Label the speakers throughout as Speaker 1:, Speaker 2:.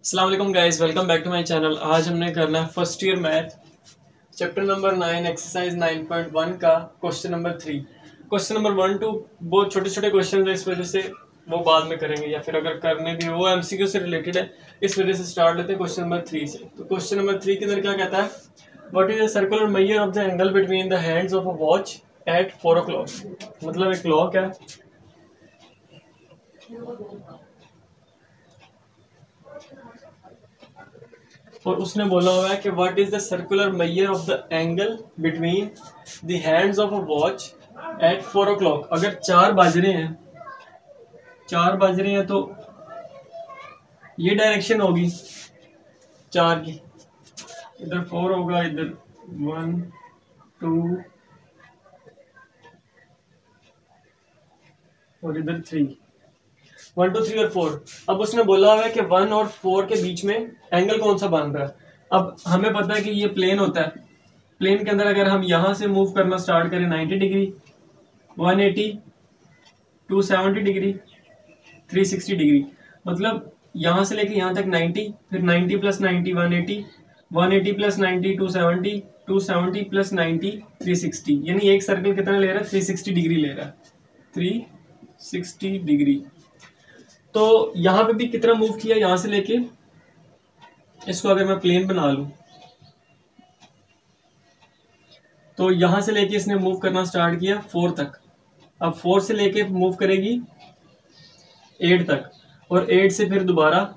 Speaker 1: अस्सलाम वालेकुम guys, welcome back to my channel. आज हमने करना है first year math chapter number 9 exercise 9.1 का क्वेश्चन नंबर 3। क्वेश्चन नंबर 1 टू बहुत छोटे छोटे क्वेश्चन है, इस वजह से वो बाद में करेंगे या फिर अगर करने भी वो एमसीक्यू से रिलेटेड है, इस वजह से स्टार्ट लेते हैं क्वेश्चन नंबर 3 से। तो क्वेश्चन नंबर 3 के अंदर क्या कहता है, what is the circular measure of the angle between the hands of a watch at 4 o'clock। मतलब एक क्लॉक है और उसने बोला हुआ है कि what is the circular measure of the angle between the hands of a watch at 4 o'clock। अगर 4 बज रहे हैं तो ये डायरेक्शन होगी 4 की, इधर 4 होगा, इधर 1 2 और इधर 3, 1 2 3 और 4। अब उसने बोला हुआ है कि 1 और 4 के बीच में एंगल कौन सा बन रहा है। अब हमें पता है कि ये प्लेन होता है, प्लेन के अंदर अगर हम यहाँ से मूव करना स्टार्ट करें 90 डिग्री, 180, 270 डिग्री, 360 डिग्री, मतलब यहाँ से लेके यहाँ तक 90, फिर 90 प्लस 90 180, 180 प्लस 90 270, 270 प्लस 90 360, यानी एक सर्कल कितना ले रहा है, 360 डिग्री ले रहा है, 360 डिग्री। तो यहाँ पे भी कितना मूव किया, यहाँ से लेके इसको अगर मैं प्लेन बना लूं तो यहाँ से लेके इसने मूव करना स्टार्ट किया 4 तक। अब 4 से लेके मूव करेगी 8 तक और 8 से फिर दोबारा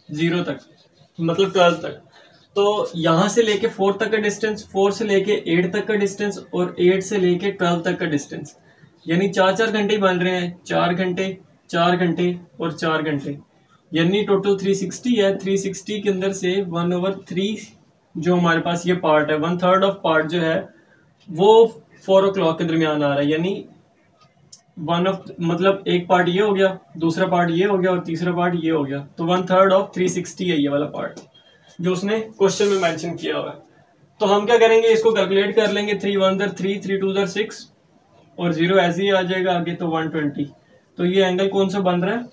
Speaker 1: 0 तक, मतलब 12 तक। तो यहाँ से लेके 4 तक का डिस्टेंस, 4 से लेके 8 तक का डिस्टेंस और 8 से लेके 12 तक का डिस्टेंस, यानी 4 घंटे ही बन रहे हैं, 4 घंटे 4 घंटे और 4 घंटे, यानी टोटल 360 है। 360 के अंदर से 1/3 जो हमारे पास ये पार्ट है, 1/3 ऑफ पार्ट जो है वो 4 o'clock के दरमियान आ रहा है, यानी मतलब एक पार्ट ये हो गया, दूसरा पार्ट ये हो गया और तीसरा पार्ट ये हो गया। तो 1/3 ऑफ 360 है ये वाला पार्ट जो उसने क्वेश्चन में मेंशन किया हुआ है। तो हम क्या करेंगे, इसको कैलकुलेट कर लेंगे, 3 1 3 3 2 6 और 0 ऐसे ही आ जाएगा आगे, तो 120। तो ये एंगल कौन सा बन रहा है,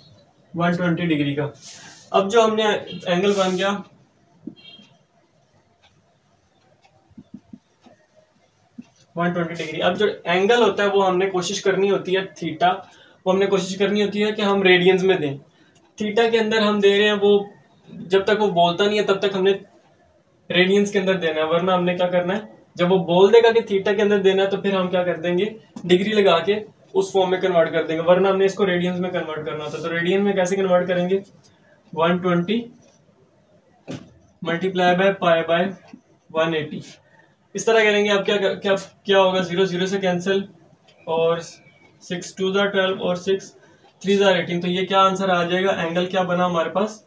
Speaker 1: 120 डिग्री का। अब जो हमने एंगल बन गया 120 डिग्री। अब जो एंगल होता है वो हमने कोशिश करनी होती है थीटा, वो हमने कोशिश करनी होती है कि हम रेडियंस में दें। थीटा के अंदर हम दे रहे हैं, वो जब तक वो बोलता नहीं है तब तक हमने रेडियंस के अंदर देना है, वरना हमने क्या करना है, जब वो बोल देगा कि थीटा के अंदर देना है तो फिर हम क्या कर देंगे, डिग्री लगा के उस फॉर्म में कन्वर्ट कर देंगे, वरना हमने इसको रेडियंस में कन्वर्ट करना होता है। तो रेडियन में कैसे कन्वर्ट करेंगे, 120 मल्टीप्लाई बाय पाई बाय 180, इस तरह करेंगे। अब क्या क्या क्या होगा, 0 0 से कैंसिल और 6 2 12 और 6 3 18। तो ये क्या आंसर आ जाएगा, एंगल क्या बना हमारे पास,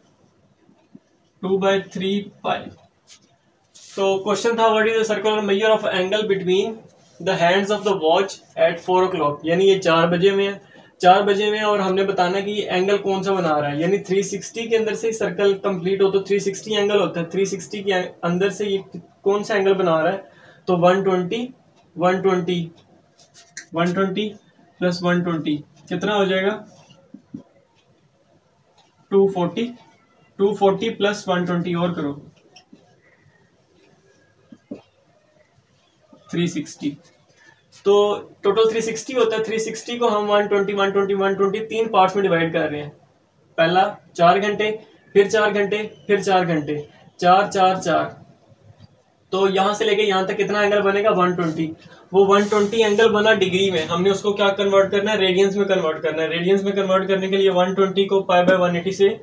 Speaker 1: 2/3 पाई। तो क्वेश्चन था what is the circular measure of angle between the hands of the watch at 4 o'clock, यानी ये 4 बजे में है, 4 बजे में, और हमने बताना कि ये एंगल कौन सा बना रहा है, यानी 360 के अंदर से सर्कल कंप्लीट हो तो 360 एंगल होता है, 360 के अंदर से ये कौन सा एंगल बना रहा है। तो 120 120 120 प्लस 120 कितना हो जाएगा, 240 240 प्लस 120 और करो 360। तो टोटल 360 होता है। 360 को हम 120 120 120 3 पार्ट्स में डिवाइड कर रहे हैं। पहला 4 घंटे, फिर 4 घंटे, फिर 4 घंटे, 4 4 4। तो यहाँ से लेके यहाँ तक कितना एंगल बनेगा, 120। वो 120 एंगल बना डिग्री में, हमने उसको क्या कन्वर्ट करना है, रेडियंस में कन्वर्ट करना है। रेडियंस में कन्वर्ट करने के लिए 120 को पाई बाय 180 से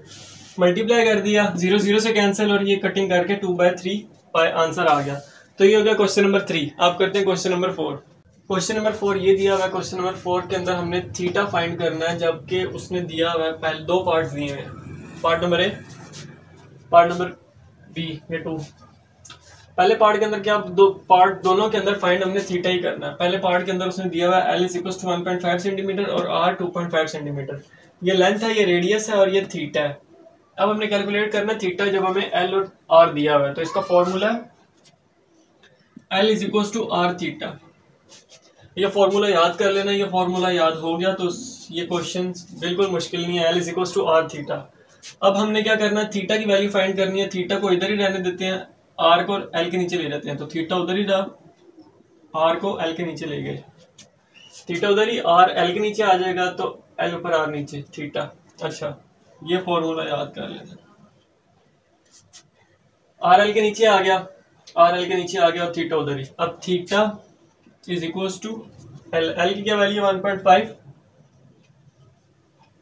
Speaker 1: मल्टीप्लाई कर दिया, 0 0 से कैंसिल और ये कटिंग करके 2/3 पाई आंसर आ गया। तो ये हो गया क्वेश्चन नंबर 3। आप करते हैं क्वेश्चन नंबर 4। क्वेश्चन नंबर 4 ये दिया हुआ है, क्वेश्चन नंबर 4 के अंदर हमने थीटा फाइंड करना है, जबकि उसने दिया हुआ है पहले 2 पार्ट्स दिए हैं, part number A, part number B, ये 2। पहले पार्ट के अंदर क्या, दो पार्ट दोनों के अंदर फाइंड हमने थीटा ही करना है। पहले पार्ट के अंदर उसने दिया हुआ है L = 1.5 सेंटीमीटर और R 2.5 सेंटीमीटर, ये लेंथ है, ये रेडियस है और ये थीटा है। अब हमने कैलकुलेट करना है थीटा, जब हमें L और R दिया हुआ है तो इसका फॉर्मूला है L = R थीटा। ये फॉर्मूला याद कर लेना, ये फॉर्मूला याद हो गया तो ये क्वेश्चन बिल्कुल मुश्किल नहीं है। L = R theta. अब हमने क्या करना है, थीटा की वैल्यू फाइंड करनी है। थीटा को इधर ही रहने देते हैं, आर को एल के नीचे ले जाते हैं, तो थीटा उधर ही रहा, आर को एल के नीचे ले गए, थीटा उधर ही, आर एल के नीचे आ जाएगा, तो एल ऊपर आर नीचे थीटा। अच्छा, ये फॉर्मूला याद कर लेते हैं। आर एल के नीचे आ गया, आर एल के नीचे आ गया और थीटा उधर ही। अब theta is equal to L, L की क्या वैल्यू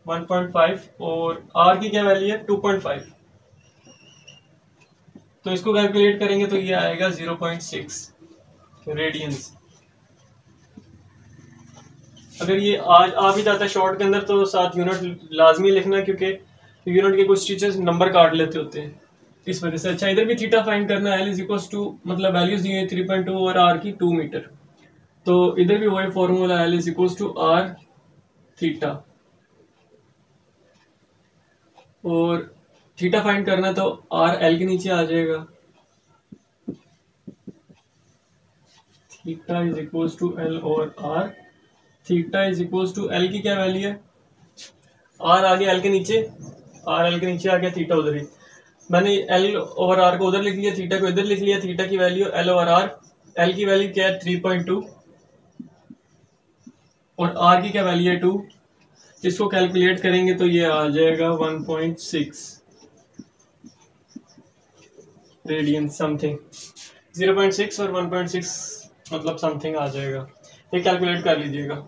Speaker 1: 1.5 और आर की क्या वैल्यू है 2.5। तो इसको कैलकुलेट करेंगे तो ये आएगा 0.6 रेडियंस। अगर ये आज आ भी जाता है शॉर्ट के अंदर तो साथ यूनिट लाजमी लिखना, क्योंकि यूनिट के कुछ टीचर्स नंबर काट लेते होते हैं इस वजह से। अच्छा, इधर भी थीटा फाइंड करना है, एल इज इक्वल टू, मतलब वैल्यूज दी है 3.2 और आर की 2 मीटर, तो इधर भी वही formula, L is equal to R theta, और थीटा फाइंड करना तो आर एल के नीचे आ जाएगा, theta is equal to L और R, theta is equal to L की क्या वैल्यू है, आर आ गया एल के नीचे, आर एल के नीचे आ गया, थीटा उधर ही, मैंने एल ओवर आर को उधर लिख लिया, थीटा को इधर लिख लिया। थीटा की value L over R, L की वैल्यू क्या है 3.2 और आर की क्या वैल्यू है 2। इसको कैलकुलेट करेंगे तो ये आ जाएगा 1.6 रेडियन समथिंग, 0.6 और 1.6 मतलब समथिंग आ जाएगा। ये कैलकुलेट कर लीजिएगा।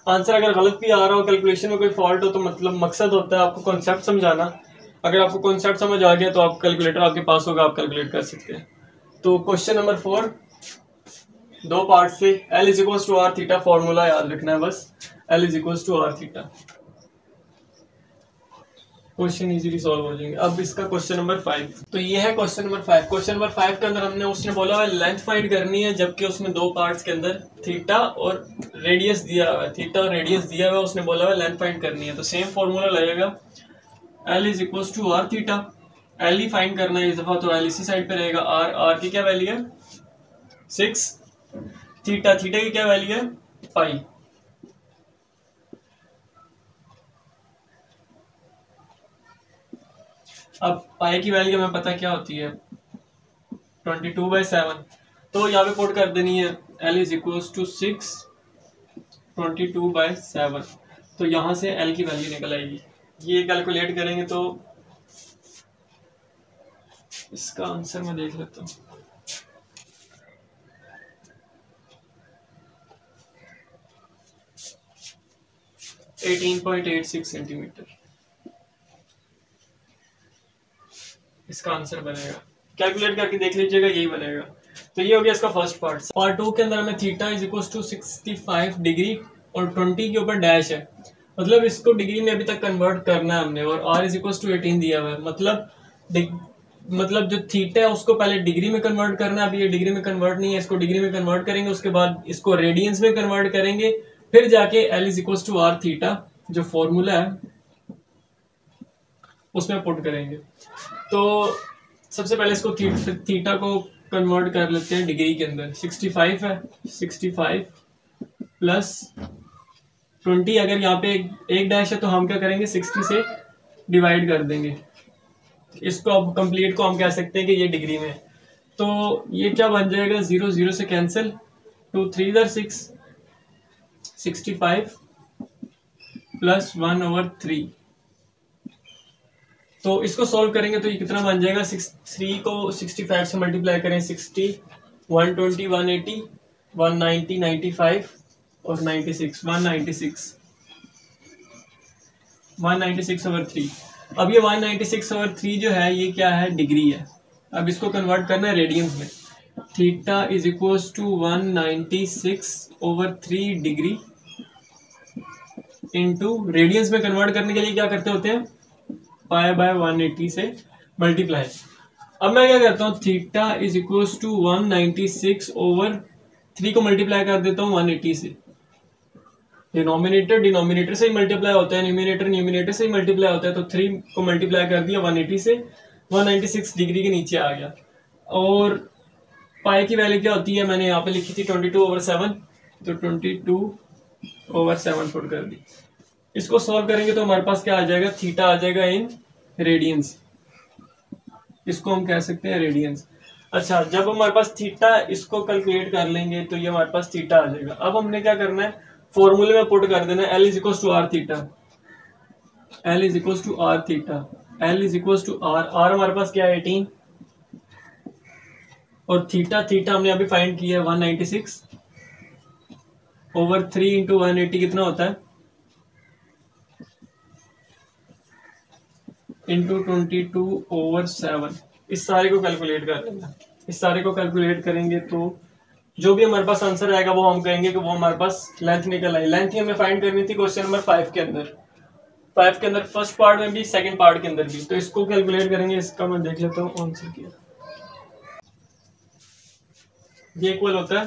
Speaker 1: आंसर अगर गलत भी आ रहा हो, कैलकुलेशन में कोई फॉल्ट हो, तो मतलब मकसद होता है आपको कॉन्सेप्ट समझाना। अगर आपको कॉन्सेप्ट समझ आ गया तो आप कैलकुलेटर आपके पास होगा, आप कैलकुलेट कर सकते हैं। तो क्वेश्चन नंबर 4 दो पार्ट से, L is equal to R theta, formula याद रखना है बस, L is equal to R theta. Question easily solve हो जाएंगे। अब इसका क्वेश्चन नंबर 5, तो ये है क्वेश्चन नंबर 5। क्वेश्चन नंबर 5 के अंदर हमने, उसने बोला हुआ लेंथ फाइंड करनी है, जबकि उसने दो पार्ट्स के अंदर थीटा और रेडियस दिया हुआ है, थीटा और रेडियस दिया हुआ है, उसने बोला हुआ लेंथ फाइंड करनी है। तो सेम फॉर्मूला लगेगा, L is equal to R theta, L ही फाइंड करना है इस दफा, तो एल इसी साइड पे रहेगा, आर, आर की क्या वैल्यू है 6, थीटा, थीटा की क्या वैल्यू है पाई। अब पाई की वैल्यू हमें पता क्या होती है 22/7, तो यहाँ पे पुट कर देनी है, एल इज इक्वल टू 6 22/7, तो यहाँ से एल की वैल्यू निकल आएगी। ये कैलकुलेट करेंगे तो इसका आंसर मैं देख लेता हूँ, 18.86 सेंटीमीटर इसका आंसर बनेगा। कैलकुलेट करके देख लीजिएगा, यही बनेगा। तो ये हो गया इसका फर्स्ट पार्ट। पार्ट 2 के अंदर हमें theta is equal to 65 degree और 20 के ऊपर डैश है, मतलब इसको डिग्री में अभी तक कन्वर्ट करना है हमने, और आर इज इक्वल टू 18 दिया हुआ है, मतलब जो थीटा है उसको पहले डिग्री में कन्वर्ट करना है। अभी ये डिग्री में कन्वर्ट नहीं है, इसको डिग्री में कन्वर्ट करेंगे, उसके बाद इसको रेडियंस में कन्वर्ट करेंगे, फिर जाके L is equal to R theta जो फॉर्मूला है उसमें पुट करेंगे। तो सबसे पहले इसको थीटा को कन्वर्ट कर लेते हैं डिग्री के अंदर। 65 है, 65 प्लस 20, अगर यहाँ पे एक डैश है तो हम क्या करेंगे 60 से डिवाइड कर देंगे। इसको अब कंप्लीट को हम कह सकते हैं कि ये डिग्री में, तो ये क्या बन जाएगा 0 0 से कैंसिल, 2 3 6, 65 प्लस 1/3। तो इसको सॉल्व करेंगे तो ये कितना बन जाएगा, 3 को 65 से मल्टीप्लाई करें, 60 120 180 190 95 और 96 196/3। अब ये 196/3 जो है ये क्या है, डिग्री है। अब इसको कन्वर्ट करना है रेडियंस में। Theta is equal to 196/3 degree into radians में कन्वर्ट करने के लिए क्या करते होते हैं, पाई बाय 180 से मल्टीप्लाई। अब मैं क्या करता हूँ, थीटा इज इक्वल टू 196/3 को मल्टीप्लाई कर देता हूँ 180 से। डिनोमिनेटर डिनोमिनेटर से ही मल्टीप्लाई होता है, न्यूमिनेटर न्यूमिनेटर से ही मल्टीप्लाई होता है, तो 3 को मल्टीप्लाई कर दिया 180 से, 196 डिग्री के नीचे आ गया। और पाई की वैल्यू क्या होती है, मैंने यहाँ पे लिखी थी 22/7, तो 22/7 पुट कर दी। इसको सॉल्व करेंगे तो हमारे पास क्या आ जाएगा, थीटा आ जाएगा इन रेडियंस, इसको हम कह सकते हैं रेडियंस। अच्छा, जब हमारे पास थीटा इसको कैलकुलेट कर लेंगे तो ये हमारे पास थीटा आ जाएगा। अब हमने क्या करना है, फॉर्मूले में पुट कर देना है L is equal to R theta, L is equal to R theta, L is equal to R हमारे पास क्या है 18, और थीटा हमने अभी फाइंड किया है 196 ओवर 3 इंटू 180 कितना होता है, इंटू 22 ओवर 7। इस सारे को कैलकुलेट कर लेना, इस सारे को कैलकुलेट करेंगे तो जो भी हमारे पास आंसर आएगा वो हम कहेंगे कि वो हमारे पास लेंथ निकल आई। लेंथ ही हमें फाइंड करनी थी क्वेश्चन नंबर 5 के अंदर, फर्स्ट पार्ट में भी सेकंड पार्ट के अंदर भी। तो इसको कैलकुलेट करेंगे, इसका मैं देख लेता हूँ आंसर किया। ये इक्वल होता है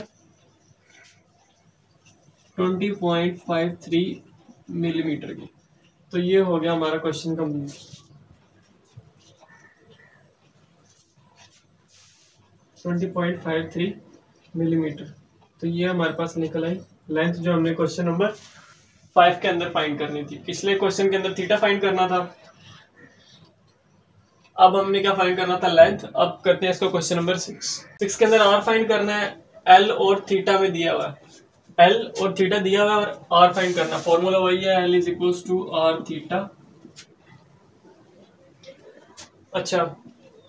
Speaker 1: 20.53 मिलीमीटर की। तो ये हो गया हमारा क्वेश्चन कंप्लीट। 20.53 मिलीमीटर, तो ये हमारे पास निकल आई लेंथ जो हमने क्वेश्चन नंबर 5 के अंदर फाइंड करनी थी। पिछले क्वेश्चन के अंदर थीटा फाइंड करना था, अब हमने क्या फाइंड करना था, लेंथ। अब करते हैं इसको क्वेश्चन नंबर 6 के अंदर आर फाइंड करना है। एल और थीटा में दिया हुआ है, एल और थीटा दिया हुआ है और आर फाइंड करना। फॉर्मूला वही है, L is equal to R theta. अच्छा,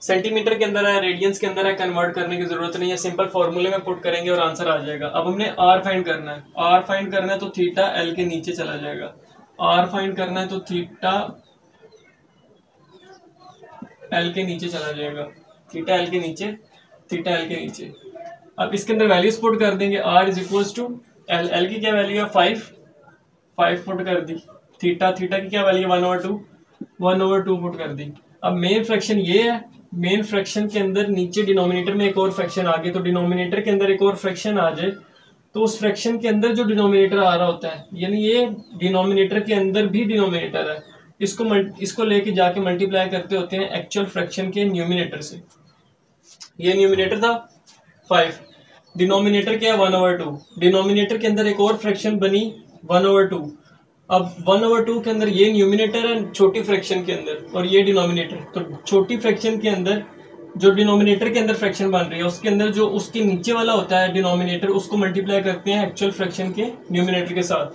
Speaker 1: सेंटीमीटर के अंदर है, रेडियंस के अंदर है, कन्वर्ट करने की जरूरत नहीं है, सिंपल फॉर्मूले में पुट करेंगे और आंसर आ जाएगा। अब हमने आर फाइंड करना है, आर फाइंड करना है तो थीटा एल के नीचे चला जाएगा। आर फाइंड करना है तो थीटा एल के नीचे चला जाएगा, थीटा एल के नीचे, थीटा एल के नीचे। अब इसके अंदर वैल्यूज पुट कर देंगे, R is equal to L, L की क्या वैल्यू है 5 पुट कर दी, थीटा की क्या वैल्यू है 1/2 पुट कर दी। अब मेन फ्रैक्शन ये है, मेन फ्रैक्शन के अंदर नीचे डिनोमिनेटर में एक और फ्रैक्शन आ गया, तो डिनोमिनेटर के अंदर एक और फ्रैक्शन आ जाए तो उस फ्रैक्शन के अंदर जो डिनोमिनेटर आ रहा होता है, यानी ये डिनोमिनेटर के अंदर भी डिनोमिनेटर है, इसको लेके जाके मल्टीप्लाई करते होते हैं एक्चुअल फ्रैक्शन के न्यूमिनेटर से। ये न्यूमिनेटर था 5, डिनोमिनेटर क्या है 1/2, डिनोमिनेटर के अंदर एक और फ्रैक्शन बनी 1/2। अब 1/2 के अंदर ये न्यूमिनेटर है छोटी फ्रैक्शन के अंदर, और ये डिनोमिनेटर। तो छोटी फ्रैक्शन के अंदर जो डिनोमिनेटर के अंदर फ्रैक्शन बन रही है, उसके अंदर जो उसके नीचे वाला होता है डिनोमिनेटर, उसको मल्टीप्लाई करते हैं एक्चुअल फ्रैक्शन के न्यूमिनेटर के साथ।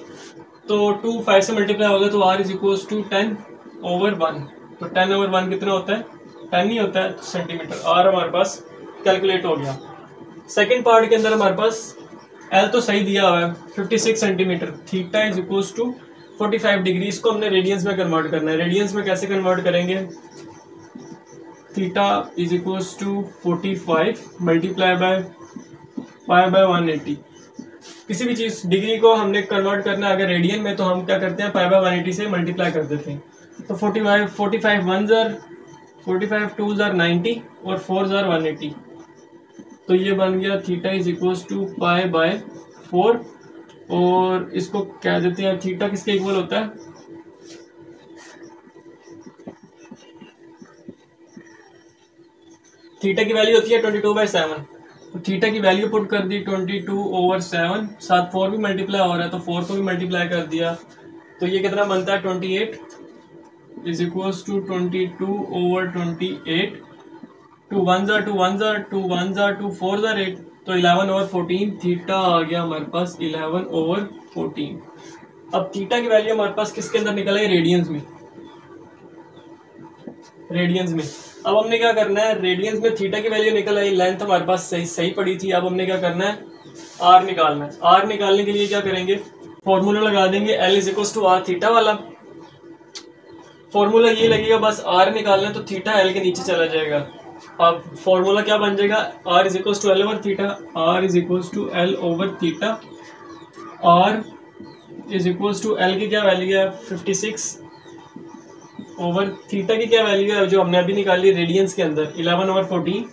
Speaker 1: तो 2 5 से मल्टीप्लाई होगा तो r इज इक्वल टू 10/1। तो 10/1 कितना होता है, 10 ही होता है सेंटीमीटर। r हमारे पास कैलकुलेट हो गया। सेकेंड पार्ट के अंदर हमारे पास l तो सही दिया हुआ है 56 centimetre, theta is equal to 45 degree. इसको हमने रेडियंस में कन्वर्ट करना है। रेडियंस में कैसे कन्वर्ट करेंगे, theta is equal to 45 multiply by pi by 180। किसी भी चीज डिग्री को हमने कन्वर्ट करना है अगर रेडियन में, तो हम क्या करते हैं पाई बाय 180 से मल्टीप्लाई कर देते हैं। तो 45 1 जार 45 2 जार 90 और 4 जार 180। तो ये बन गया theta is equal to pi by 4, और इसको कह देते हैं थीटा किसके इक्वल होता है, थीटा की वैल्यू होती है 22/7। तो थीटा की वैल्यू पुट कर दी 22/7, साथ 4 भी मल्टीप्लाई हो रहा है तो 4 को भी मल्टीप्लाई कर दिया। तो ये कितना बनता है 28 इज इक्वल टू 22/28। 2 1 जार 2 1 जार 2 1 जार 2 4 जार 8, तो 11/14। थीटा आ गया हमारे पास 11/14। अब थीटा की वैल्यू हमारे पास किसके अंदर निकल आई, रेडियंस में, रेडियंस में। अब हमने क्या करना है, रेडियंस में थीटा की वैल्यू निकल आई, लेंथ हमारे पास सही पड़ी थी। अब हमने क्या करना है, आर निकालना है। आर निकालने के लिए क्या करेंगे, फॉर्मूला लगा देंगे L is equal to R theta वाला। फॉर्मूला ये लगेगा, बस आर निकालना है तो थीटा एल के नीचे चला जाएगा। अब फॉर्मूला क्या बन जाएगा, R is equal to L over theta, R is equal to L over theta. R is equal to L की क्या वैल्यू है 56 ओवर थीटा की क्या वैल्यू है जो हमने अभी निकाली रेडियंस के अंदर 11/14।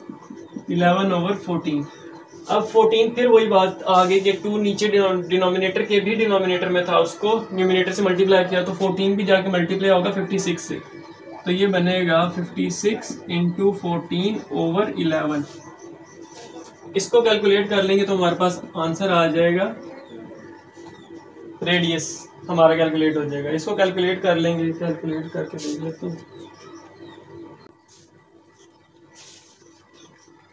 Speaker 1: अब 14 फिर वही बात आ गई कि 2 नीचे डिनोमिनेटर के भी डिनोमिनेटर में था, उसको न्यूमिनेटर से मल्टीप्लाई किया तो 14 भी जाके मल्टीप्लाई होगा 56 से। तो ये बनेगा 56 इंटू 14/11। इसको कैलकुलेट कर लेंगे तो हमारे पास आंसर आ जाएगा रेडियस हमारा कैलकुलेट हो जाएगा। इसको कैलकुलेट कर लेंगे, कैलकुलेट करके देख लेते हैं।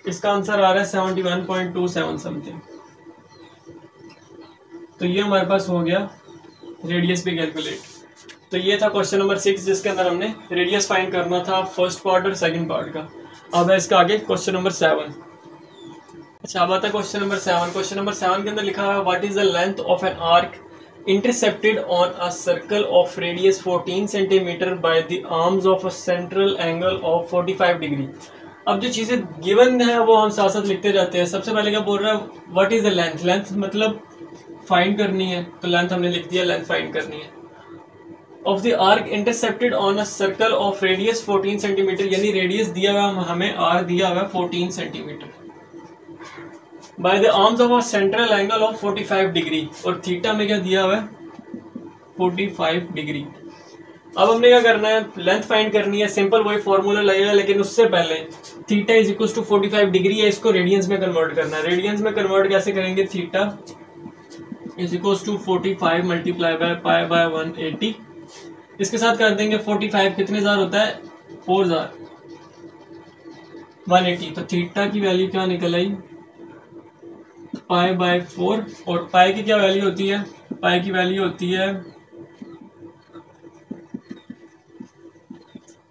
Speaker 1: इसका आंसर आ रहा है 71.27 समथिंग। तो ये हमारे पास हो गया रेडियस भी कैलकुलेट। तो ये था क्वेश्चन नंबर 6 जिसके अंदर हमने रेडियस फाइंड करना था फर्स्ट पार्ट और सेकंड पार्ट का। अब है इसका आगे क्वेश्चन नंबर 7। अच्छा, अब आता है क्वेश्चन नंबर 7। क्वेश्चन नंबर 7 के अंदर लिखा हुआ है what is the length of an arc intercepted on a circle of radius 14 centimetre by the arms of a central angle of 45 degree. अब जो चीज़ें गिवन है वो हम साथ साथ लिखते जाते हैं। सबसे पहले क्या बोल रहा है, what is the length. Length मतलब फाइंड करनी है, तो लेंथ हमने लिख दिया, लेंथ फाइंड करनी है। Of the arc intercepted on a circle of radius 14 centimetre, यानी रेडियस दिया हुआ हमें, आर दिया हुआ 14 centimetre, by the arms of a central angle of 45 degree, और थीटा में क्या दिया हुआ है 45 डिग्री। अब हमने क्या करना है, लेंथ फाइंड करनी है। सिंपल वही फॉर्मूला लगेगा, लेकिन उससे पहले theta is equal to 45 degree है, इसको रेडियंस में कन्वर्ट करना है। रेडियंस में कन्वर्ट कैसे करेंगे, theta is equal to 45 multiply by pi by 180। इसके साथ कर देंगे 45 कितने हजार होता है, 4000 180। तो थीटा की वैल्यू क्या निकल आई, पाई बाय 4, और पाई की क्या वैल्यू होती है, पाई की वैल्यू होती है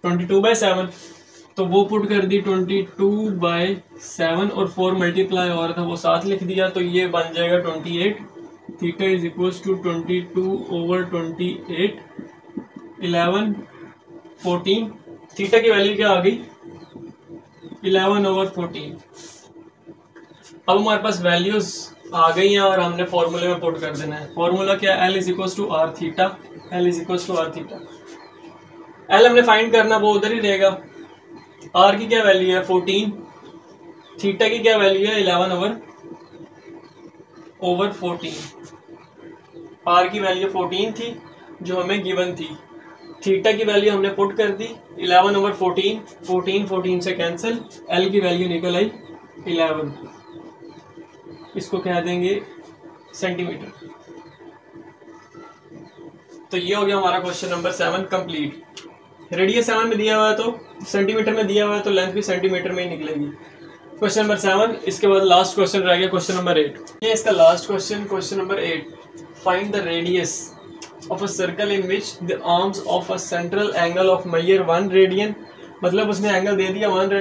Speaker 1: 22/7। तो वो पुट कर दी 22/7, और 4 मल्टीप्लाई और था वो 7 लिख दिया, तो ये बन जाएगा 28। Theta is equal to 22/28, 11 14। Theta की वैल्यू क्या आ गई, 11/14। अब हमारे पास वैल्यूज आ गई हैं और हमने फॉर्मूले में पुट कर देना है। फॉर्मूला क्या है, L is equal to R theta, L is equal to R theta. L हमने फाइंड करना, वो उधर ही रहेगा। R की क्या वैल्यू है 14, थीटा की क्या वैल्यू है 11/14। R की वैल्यू 14 थी जो हमें गिवन थी, थीटा की वैल्यू हमने पुट कर दी 11/14, 14 से कैंसिल, L की वैल्यू निकल आई 11, इसको कह देंगे सेंटीमीटर। तो ये हो गया हमारा क्वेश्चन नंबर 7 कंप्लीट। रेडियस 7 में दिया हुआ है तो सेंटीमीटर में दिया हुआ है, तो लेंथ भी सेंटीमीटर में ही निकलेगी। Question number 7। इसके बाद लास्ट क्वेश्चन रह गया क्वेश्चन नंबर 8। ये इसका last question, question number 8। Find the radius of a circle in which the arms of a central angle of measure 1 radian, मतलब उसने एंगल दे दिया 1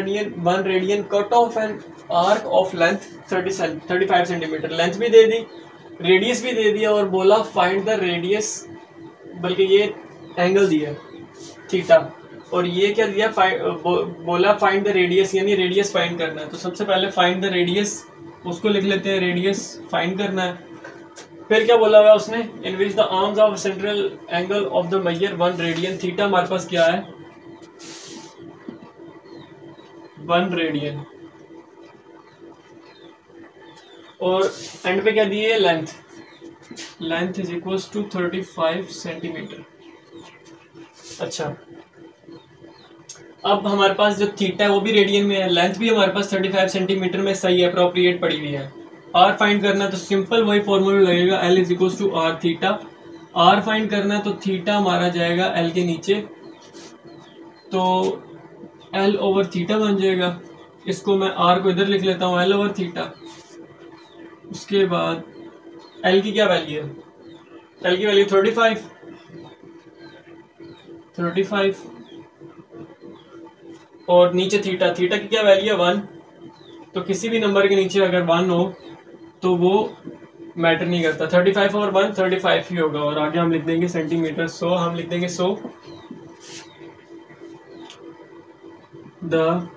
Speaker 1: radian, cut off an arc of length 35 centimetre, length भी दे दी, radius भी दे दिया, और बोला फाइंड द रेडियस, बल्कि ये एंगल दिया थीटा, और ये क्या दिया, बोला फाइंड द रेडियस, यानी रेडियस फाइंड करना है। तो सबसे पहले फाइंड द रेडियस, उसको लिख लेते हैं, रेडियस फाइंड करना है। फिर क्या बोला हुआ उसने, in which the arms of central angle of the major 1 radian, theta हमारे पास क्या है 1 रेडियन, और एंड पे क्या दिए length, length is equal to 35 centimetre. अच्छा, अब हमारे पास जो थीटा है वो भी रेडियन में है, लेंथ भी हमारे पास 35 सेंटीमीटर में सही है, अप्रोप्रिएट पड़ी हुई है। आर फाइंड करना है तो सिंपल वही फॉर्मूला लगेगा, L is equal to R theta. R find करना है तो थीटा हमारा जाएगा L के नीचे, तो L/थीटा बन जाएगा। इसको मैं R को इधर लिख लेता हूँ, L/थीटा। उसके बाद L की क्या वैल्यू है, L की वैल्यू 35, और नीचे थीटा, थीटा की क्या वैल्यू है 1। तो किसी भी नंबर के नीचे अगर 1 हो तो वो मैटर नहीं करता, 35/1 35 ही होगा, और आगे हम लिख देंगे सेंटीमीटर, सो हम लिख देंगे so the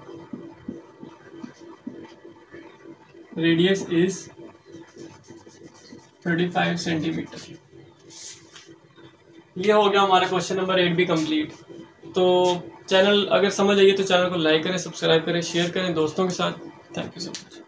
Speaker 1: radius is 35 centimetre. ये हो गया हमारा क्वेश्चन नंबर 8 भी कंप्लीट। तो चैनल अगर समझ आइए तो चैनल को लाइक करें, सब्सक्राइब करें, शेयर करें दोस्तों के साथ। Thank you so much.